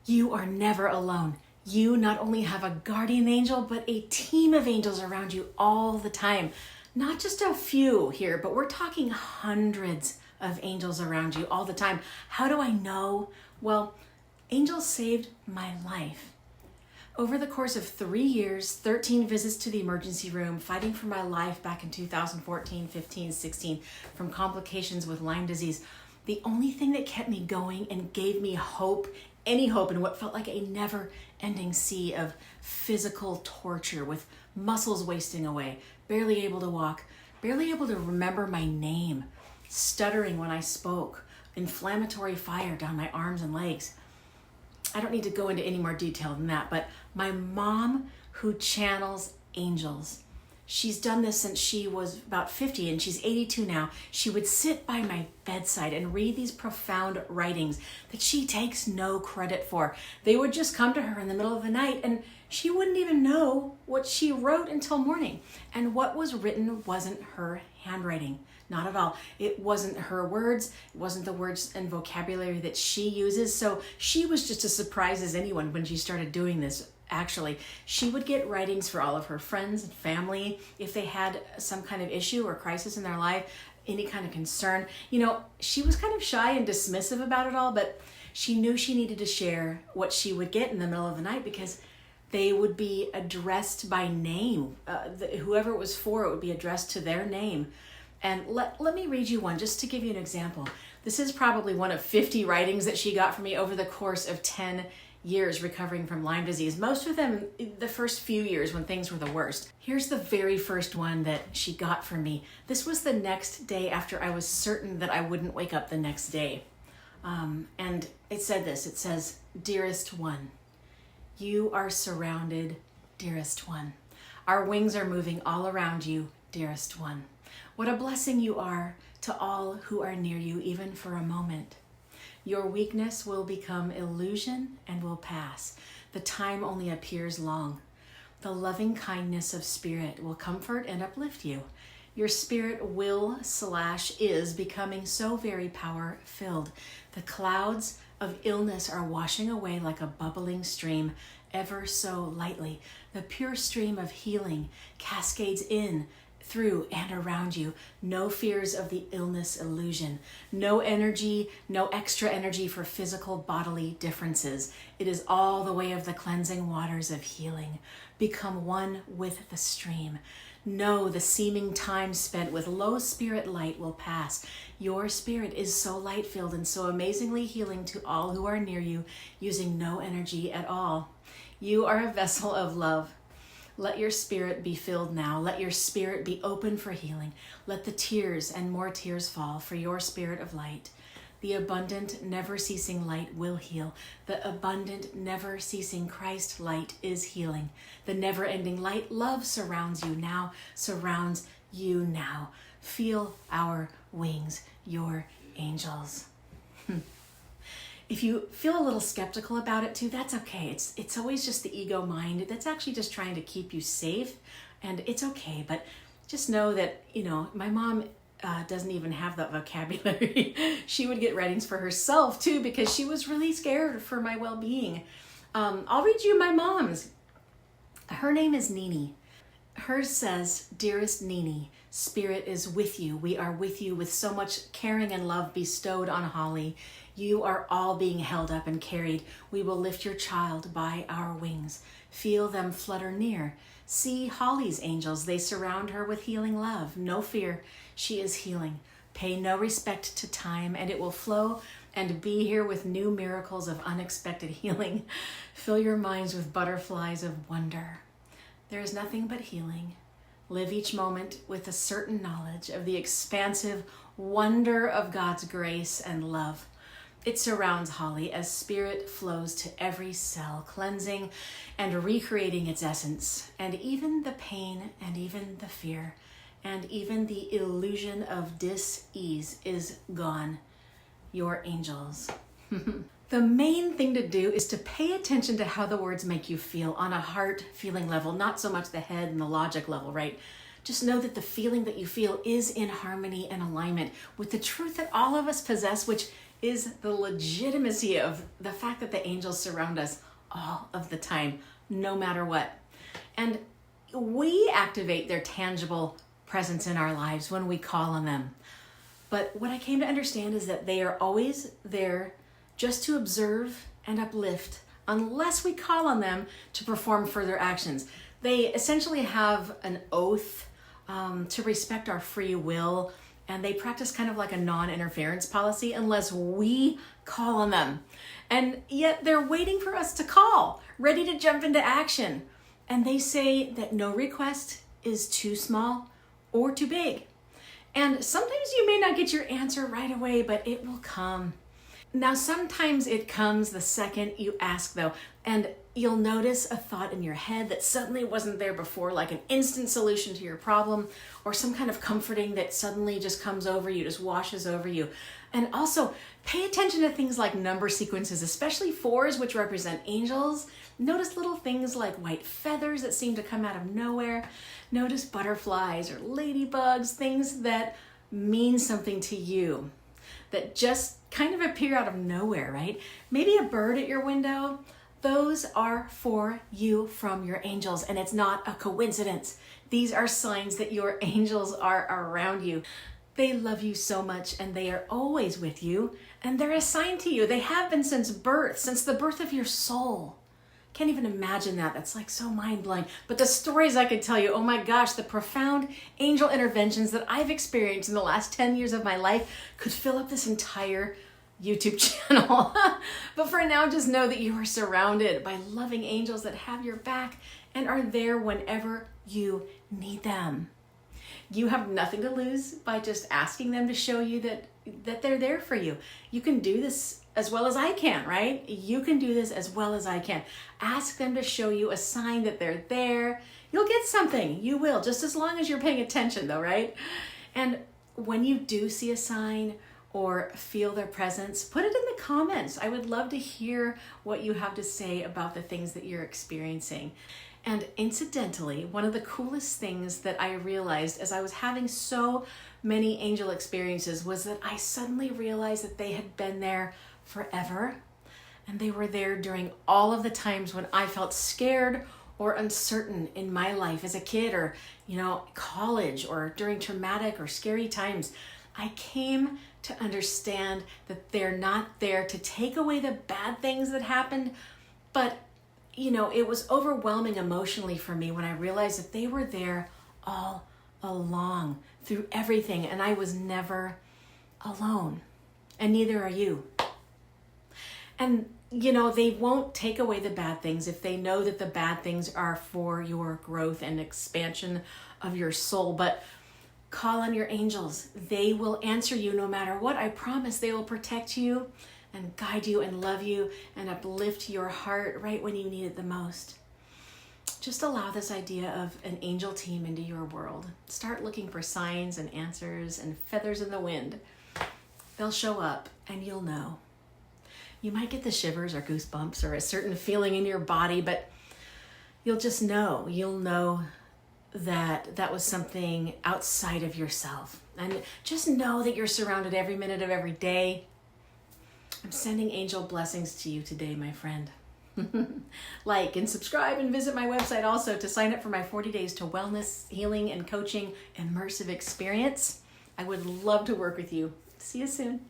You are never alone. You not only have a guardian angel, but a team of angels around you all the time. Not just a few here, but we're talking hundreds of angels around you all the time. How do I know? Well, angels saved my life. Over the course of 3 years, 13 visits to the emergency room, fighting for my life back in 2014, 15, 16, from complications with Lyme disease, the only thing that kept me going and gave me hope, any hope in what felt like a never-ending sea of physical torture with muscles wasting away, barely able to walk, barely able to remember my name, stuttering when I spoke, inflammatory fire down my arms and legs. I don't need to go into any more detail than that, but my mom, who channels angels, she's done this since she was about 50 and she's 82 now. She would sit by my bedside and read these profound writings that she takes no credit for. They would just come to her in the middle of the night and she wouldn't even know what she wrote until morning. And what was written wasn't her handwriting. Not at all. It wasn't her words. It wasn't the words and vocabulary that she uses. So she was just as surprised as anyone when she started doing this. Actually, she would get writings for all of her friends and family if they had some kind of issue or crisis in their life, any kind of concern. You know, she was kind of shy and dismissive about it all, but she knew she needed to share what she would get in the middle of the night because they would be addressed by name. Whoever it was for, it would be addressed to their name. And let me read you one just to give you an example. This is probably one of 50 writings that she got from me over the course of 10 years recovering from Lyme disease. Most of them the first few years when things were the worst. Here's the very first one that she got from me. This was the next day after I was certain that I wouldn't wake up the next day. And it said this, it says, "Dearest one, you are surrounded, dearest one. Our wings are moving all around you, dearest one. What a blessing you are to all who are near you, even for a moment. Your weakness will become illusion and will pass. The time only appears long. The loving kindness of spirit will comfort and uplift you. Your spirit is becoming so very power-filled. The clouds of illness are washing away like a bubbling stream, ever so lightly. The pure stream of healing cascades in, through and around you. No fears of the illness illusion. No energy, no extra energy for physical bodily differences. It is all the way of the cleansing waters of healing. Become one with the stream. Know the seeming time spent with low spirit light will pass. Your spirit is so light-filled and so amazingly healing to all who are near you, using no energy at all. You are a vessel of love. Let your spirit be filled now. Let your spirit be open for healing. Let the tears and more tears fall for your spirit of light. The abundant, never-ceasing light will heal. The abundant, never-ceasing Christ light is healing. The never-ending light, love, surrounds you now, surrounds you now. Feel our wings, your angels." If you feel a little skeptical about it too, that's okay. It's always just the ego mind that's actually just trying to keep you safe, and it's okay. But just know that, my mom doesn't even have that vocabulary. She would get writings for herself too because she was really scared for my well-being. I'll read you my mom's. Her name is Nini. Hers says, "Dearest Nini, Spirit is with you. We are with you with so much caring and love bestowed on Holly. You are all being held up and carried. We will lift your child by our wings. Feel them flutter near. See Holly's angels. They surround her with healing love. No fear. She is healing. Pay no respect to time, and it will flow and be here with new miracles of unexpected healing. Fill your minds with butterflies of wonder. There is nothing but healing. Live each moment with a certain knowledge of the expansive wonder of God's grace and love. It surrounds Holly as spirit flows to every cell, cleansing and recreating its essence. And even the pain and even the fear and even the illusion of dis-ease is gone. Your angels." The main thing to do is to pay attention to how the words make you feel on a heart feeling level, not so much the head and the logic level, right? Just know that the feeling that you feel is in harmony and alignment with the truth that all of us possess, which is the legitimacy of the fact that the angels surround us all of the time, no matter what. And we activate their tangible presence in our lives when we call on them. But what I came to understand is that they are always there just to observe and uplift unless we call on them to perform further actions. They essentially have an oath to respect our free will, and they practice kind of like a non-interference policy unless we call on them. And yet they're waiting for us to call, ready to jump into action. And they say that no request is too small or too big. And sometimes you may not get your answer right away, but it will come. Now, sometimes it comes the second you ask, though, and you'll notice a thought in your head that suddenly wasn't there before, like an instant solution to your problem, or some kind of comforting that suddenly just comes over you, just washes over you. And also, pay attention to things like number sequences, especially 4s, which represent angels. Notice little things like white feathers that seem to come out of nowhere. Notice butterflies or ladybugs, things that mean something to you, that just kind of appear out of nowhere, right? Maybe a bird at your window. Those are for you from your angels, and it's not a coincidence. These are signs that your angels are around you. They love you so much, and they are always with you, and they're assigned to you. They have been since birth, since the birth of your soul. Can't even imagine that. That's like so mind-blowing. But the stories I could tell you, oh my gosh, the profound angel interventions that I've experienced in the last 10 years of my life could fill up this entire YouTube channel. But for now, just know that you are surrounded by loving angels that have your back and are there whenever you need them. You have nothing to lose by just asking them to show you that they're there for you. You can do this as well as I can, right? You can do this as well as I can. Ask them to show you a sign that they're there. You'll get something. You will, just as long as you're paying attention though, right? And when you do see a sign or feel their presence, put it in the comments. I would love to hear what you have to say about the things that you're experiencing. And incidentally, one of the coolest things that I realized as I was having so many angel experiences was that I suddenly realized that they had been there forever. And they were there during all of the times when I felt scared or uncertain in my life as a kid, or, college, or during traumatic or scary times. I came to understand that they're not there to take away the bad things that happened, but it was overwhelming emotionally for me when I realized that they were there all along through everything, and I was never alone, and neither are you. And they won't take away the bad things if they know that the bad things are for your growth and expansion of your soul. But call on your angels. They will answer you no matter what. I promise they will protect you and guide you and love you and uplift your heart right when you need it the most. Just allow this idea of an angel team into your world. Start looking for signs and answers and feathers in the wind. They'll show up and you'll know. You might get the shivers or goosebumps or a certain feeling in your body, but you'll just know. You'll know that was something outside of yourself. And just know that you're surrounded every minute of every day. I'm sending angel blessings to you today, my friend. Like and subscribe and visit my website also to sign up for my 40 days to wellness, healing, and coaching immersive experience. I would love to work with you. See you soon.